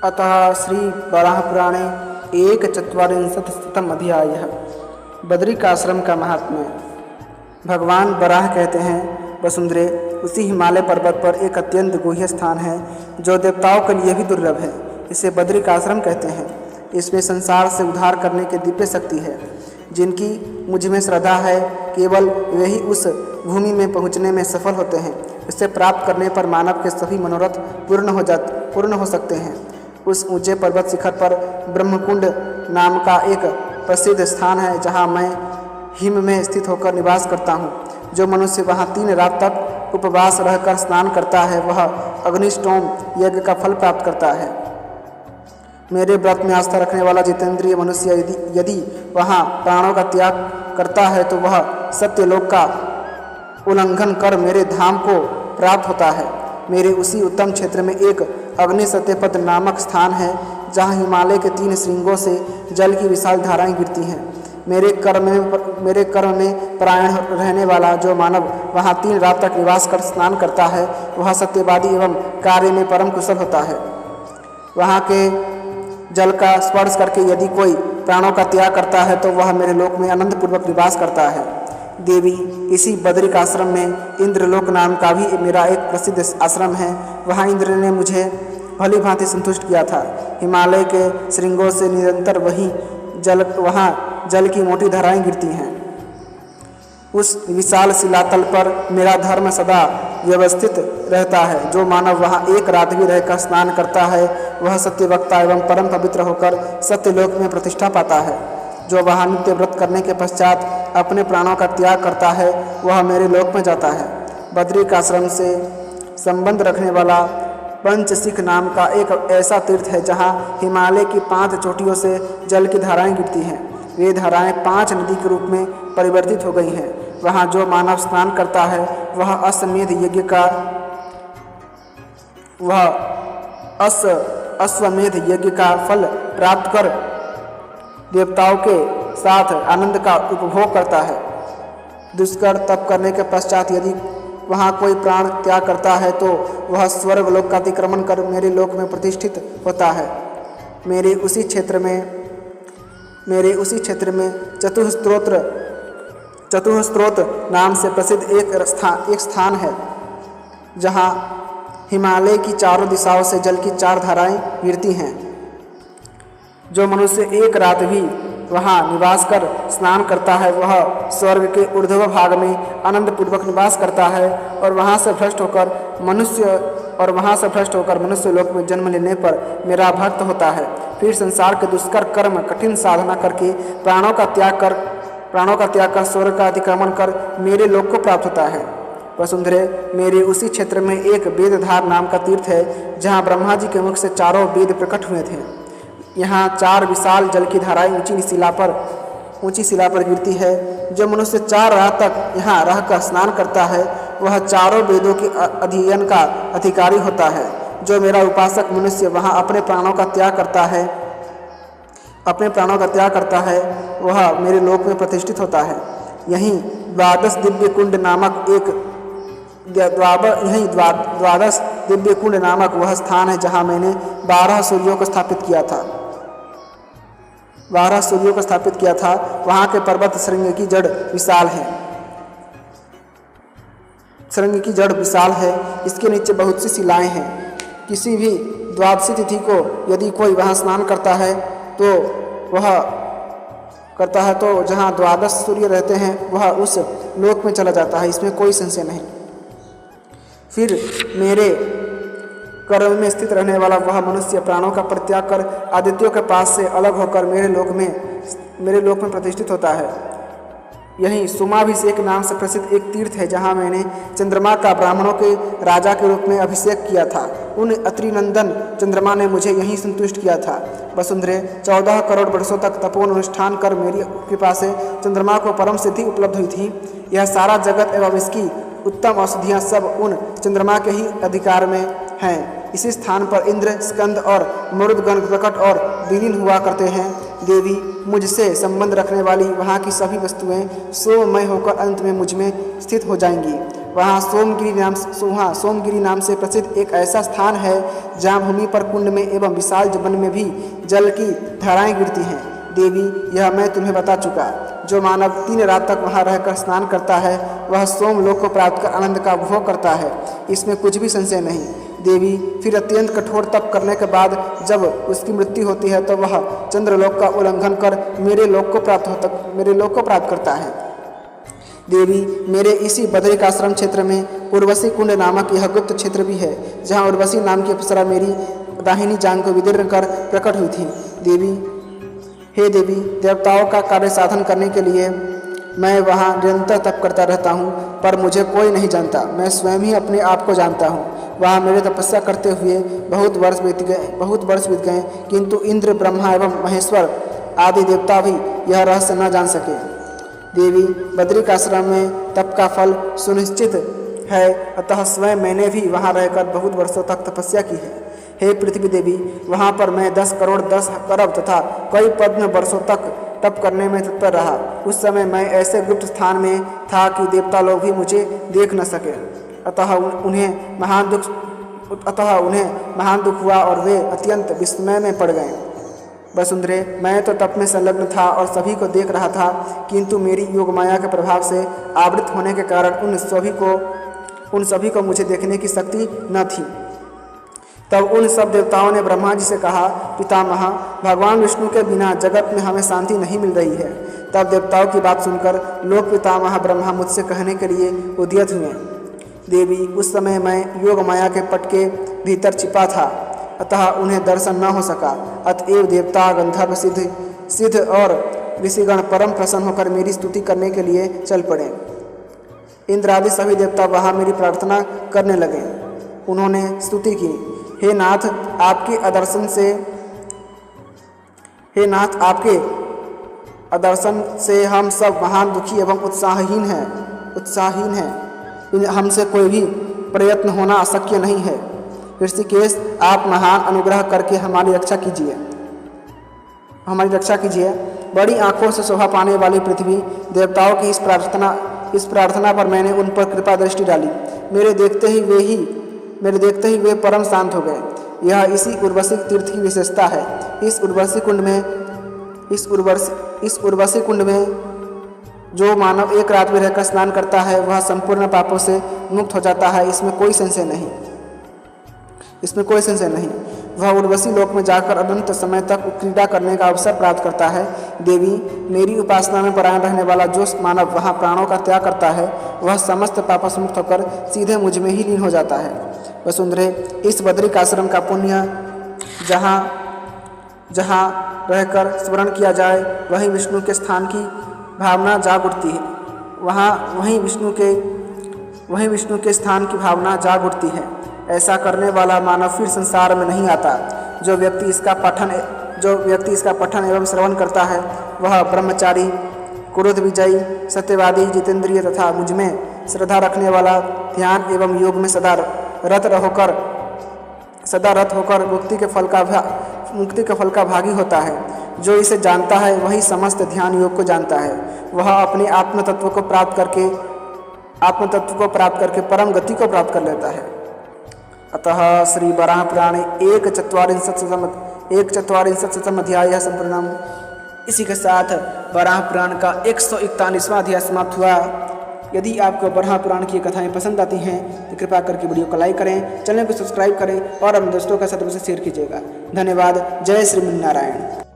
अतः श्री वराहपुराणे एकचत्वारिंशत्शतम् अध्यायः। बद्रिकाश्रम का महात्म्य। भगवान वराह कहते हैं, वसुंधरे, उसी हिमालय पर्वत पर एक अत्यंत गुह्य स्थान है जो देवताओं के लिए भी दुर्लभ है। इसे बद्रिकाश्रम कहते हैं। इसमें संसार से उद्धार करने की दिव्य शक्ति है। जिनकी मुझ में श्रद्धा है, केवल वही उस भूमि में पहुँचने में सफल होते हैं। इसे प्राप्त करने पर मानव के सभी मनोरथ पूर्ण हो सकते हैं। उस ऊंचे पर्वत शिखर पर ब्रह्मकुंड नाम का एक प्रसिद्ध स्थान है, जहाँ मैं हिम में स्थित होकर निवास करता हूँ। जो मनुष्य वहाँ 3 रात तक उपवास रहकर स्नान करता है, वह अग्निष्टोम यज्ञ का फल प्राप्त करता है। मेरे व्रत में आस्था रखने वाला जितेंद्रिय मनुष्य यदि वहाँ प्राणों का त्याग करता है, तो वह सत्यलोक का उल्लंघन कर मेरे धाम को प्राप्त होता है। मेरे उसी उत्तम क्षेत्र में एक अग्नि सत्यपद नामक स्थान है, जहाँ हिमालय के 3 श्रृंगों से जल की विशाल धाराएं गिरती हैं। मेरे कर्म में परायण रहने वाला जो मानव वहाँ 3 रात तक निवास कर स्नान करता है, वह सत्यवादी एवं कार्य में परम कुशल होता है। वहाँ के जल का स्पर्श करके यदि कोई प्राणों का त्याग करता है, तो वह मेरे लोक में आनंदपूर्वक निवास करता है। देवी, इसी बद्रिकाश्रम में इंद्रलोक नाम का भी मेरा एक प्रसिद्ध आश्रम है। वहाँ इंद्र ने मुझे भली भांति संतुष्ट किया था। हिमालय के श्रृंगों से निरंतर वहाँ जल की मोटी धाराएं गिरती हैं। उस विशाल शिलातल पर मेरा धर्म सदा व्यवस्थित रहता है। जो मानव वहाँ 1 रात भी रहकर स्नान करता है, वह सत्यवक्ता एवं परम पवित्र होकर सत्यलोक में प्रतिष्ठा पाता है। जो वहाँ नित्य व्रत करने के पश्चात अपने प्राणों का त्याग करता है, वह मेरे लोक में जाता है। बद्रिकाश्रम से संबंध रखने वाला पंचशिख नाम का एक ऐसा तीर्थ है, जहाँ हिमालय की 5 चोटियों से जल की धाराएं गिरती हैं। वे धाराएं 5 नदी के रूप में परिवर्तित हो गई हैं। वहाँ जो मानव स्नान करता है, वह अश्वमेध यज्ञ का फल प्राप्त कर देवताओं के साथ आनंद का उपभोग करता है। दुष्कर तप करने के पश्चात यदि वहाँ कोई प्राण त्याग करता है, तो वह स्वर्ग लोक का अतिक्रमण कर मेरे लोक में प्रतिष्ठित होता है। मेरे उसी क्षेत्र में चतुस्त्रोत नाम से प्रसिद्ध एक स्थान है, जहाँ हिमालय की चारों दिशाओं से जल की 4 धाराएं गिरती हैं। जो मनुष्य 1 रात भी वहाँ निवास कर स्नान करता है, वह स्वर्ग के ऊर्ध्व भाग में आनंदपूर्वक निवास करता है। और वहाँ से भ्रष्ट होकर मनुष्य लोक में जन्म लेने पर मेरा भक्त होता है। फिर संसार के दुष्कर कर्म कठिन साधना करके प्राणों का त्याग कर स्वर्ग का अतिक्रमण कर मेरे लोक को प्राप्त होता है। वसुंधरे, मेरे उसी क्षेत्र में एक वेदधार नाम का तीर्थ है, जहाँ ब्रह्मा जी के मुख से 4 वेद प्रकट हुए थे। यहाँ 4 विशाल जल की धाराएं ऊंची शिला पर गिरती है। जो मनुष्य 4 रात तक यहाँ रहकर स्नान करता है, वह 4 वेदों के अध्ययन का अधिकारी होता है। जो मेरा उपासक मनुष्य वहाँ अपने प्राणों का त्याग करता है, वह मेरे लोक में प्रतिष्ठित होता है। यहीं द्वादश दिव्य कुंड नामक वह स्थान है, जहाँ मैंने 12 सूर्यों को स्थापित किया था। वहाँ के पर्वत श्रृंग की जड़ विशाल है। इसके नीचे बहुत सी शिलाएं हैं। किसी भी द्वादशी तिथि को यदि कोई वहाँ स्नान करता है, तो जहाँ 12 सूर्य रहते हैं, वह उस लोक में चला जाता है। इसमें कोई संशय नहीं। फिर मेरे कर्म में स्थित रहने वाला वह मनुष्य प्राणों का परित्याग कर आदित्यों के पास से अलग होकर मेरे लोक में प्रतिष्ठित होता है। यहीं सुमाभिषेक नाम से प्रसिद्ध एक तीर्थ है, जहाँ मैंने चंद्रमा का ब्राह्मणों के राजा के रूप में अभिषेक किया था। उन अत्रिनंदन चंद्रमा ने मुझे यहीं संतुष्ट किया था। वसुंधरे, 14 करोड़ वर्षों तक तपोवन अनुष्ठान कर मेरी कृपा से चंद्रमा को परम सिद्धि उपलब्ध हुई थी। यह सारा जगत एवं इसकी उत्तम औषधियाँ सब उन चंद्रमा के ही अधिकार में हैं। इसी स्थान पर इंद्र, स्कंद और मरुदगण प्रकट और विलीन हुआ करते हैं। देवी, मुझसे संबंध रखने वाली वहाँ की सभी वस्तुएं सोममय होकर अंत में मुझ में स्थित हो जाएंगी। वहाँ सोमगिरी नाम से प्रसिद्ध एक ऐसा स्थान है जहाँ भूमि पर कुंड में एवं विशाल वन में भी जल की धाराएं गिरती हैं। देवी, यह मैं तुम्हें बता चुका। जो मानव 3 रात तक वहाँ रहकर स्नान करता है वह सोमलोक को प्राप्त कर आनंद का उपभोग करता है, इसमें कुछ भी संशय नहीं। देवी, फिर अत्यंत कठोर तप करने के बाद जब उसकी मृत्यु होती है तो वह चंद्रलोक का उल्लंघन कर मेरे लोक को प्राप्त करता है। देवी, मेरे इसी बद्रिकाश्रम क्षेत्र में उर्वशी कुंड नामक यह गुप्त क्षेत्र भी है, जहाँ उर्वशी नाम की अप्सरा मेरी दाहिनी जांघ को विदीर्ण कर प्रकट हुई थी। देवी, हे देवी, देवताओं का कार्य साधन करने के लिए मैं वहाँ निरंतर तप करता रहता हूँ, पर मुझे कोई नहीं जानता। मैं स्वयं ही अपने आप को जानता हूँ। वहाँ मेरे तपस्या करते हुए बहुत वर्ष बीत गए, किंतु इंद्र, ब्रह्मा एवं महेश्वर आदि देवता भी यह रहस्य न जान सके। देवी, बद्रिकाश्रम में तप का फल सुनिश्चित है, अतः स्वयं मैंने भी वहाँ रहकर बहुत वर्षों तक तपस्या की है। हे पृथ्वी देवी, वहाँ पर मैं 10 करोड़ 10 अरब तथा कई पद्म वर्षों तक तप करने में तत्पर रहा। उस समय मैं ऐसे गुप्त स्थान में था कि देवता लोग भी मुझे देख न सके, अतः उन्हें महान दुख हुआ और वे अत्यंत विस्मय में पड़ गए। वसुंधरे, मैं तो तप में संलग्न था और सभी को देख रहा था, किंतु मेरी योगमाया के प्रभाव से आवृत होने के कारण उन सभी को मुझे देखने की शक्ति न थी। तब उन सब देवताओं ने ब्रह्मा जी से कहा, पितामह, भगवान विष्णु के बिना जगत में हमें शांति नहीं मिल रही है। तब देवताओं की बात सुनकर लोक पितामह ब्रह्मा मुझसे कहने के लिए उद्यत हुए। देवी, उस समय मैं योग माया के पट के भीतर छिपा था, अतः उन्हें दर्शन न हो सका। अतएव देवता, गंधर्व, सिद्ध और ऋषिगण परम प्रसन्न होकर मेरी स्तुति करने के लिए चल पड़े। इंद्र आदि सभी देवता वहाँ मेरी प्रार्थना करने लगे। उन्होंने स्तुति की, हे नाथ, आपके अदर्शन से हम सब महान दुखी एवं उत्साहहीन हैं। हमसे कोई भी प्रयत्न होना अशक्य नहीं है। ऋषिकेश, आप महान अनुग्रह करके हमारी रक्षा कीजिए। बड़ी आंखों से शोभा पाने वाली पृथ्वी, देवताओं की इस प्रार्थना पर मैंने उन पर कृपा दृष्टि डाली। मेरे देखते ही वे परम शांत हो गए। यह इसी उर्वशी तीर्थ की विशेषता है। इस उर्वशी कुंड में जो मानव 1 रात में रहकर स्नान करता है वह संपूर्ण पापों से मुक्त हो जाता है, इसमें कोई संशय नहीं। वह उर्वशी लोक में जाकर अनंत समय तक क्रीड़ा करने का अवसर प्राप्त करता है। देवी, मेरी उपासना में परायण रहने वाला जो मानव वहाँ प्राणों का त्याग करता है वह समस्त पापों से मुक्त होकर सीधे मुझ में ही लीन हो जाता है। वसुंधरे, इस बद्रिकाश्रम का पुण्य जहाँ रहकर स्मरण किया जाए वहीं विष्णु के स्थान की भावना जाग उठती है। वहीं विष्णु के स्थान की भावना जाग उठती है। ऐसा करने वाला मानव फिर संसार में नहीं आता। जो व्यक्ति इसका पठन एवं श्रवण करता है वह ब्रह्मचारी, क्रोध विजयी, सत्यवादी, जितेंद्रिय तथा मुझमें श्रद्धा रखने वाला, ध्यान एवं योग में सदा रत होकर मुक्ति के फल का भागी होता है। जो इसे जानता है वही समस्त ध्यान योग को जानता है। वह अपने आत्म तत्व को प्राप्त करके परम गति को प्राप्त कर लेता है। अतः श्री वराह पुराणे 1/44 अध्याय संपूर्णम। इसी के साथ वराह पुराण का 141वां अध्याय समाप्त हुआ। यदि आपको वराह पुराण की कथाएं पसंद आती हैं तो कृपया करके वीडियो को लाइक करें, चैनल को सब्सक्राइब करें और अपने दोस्तों के साथ उसे शेयर कीजिएगा। धन्यवाद। जय श्री नारायण।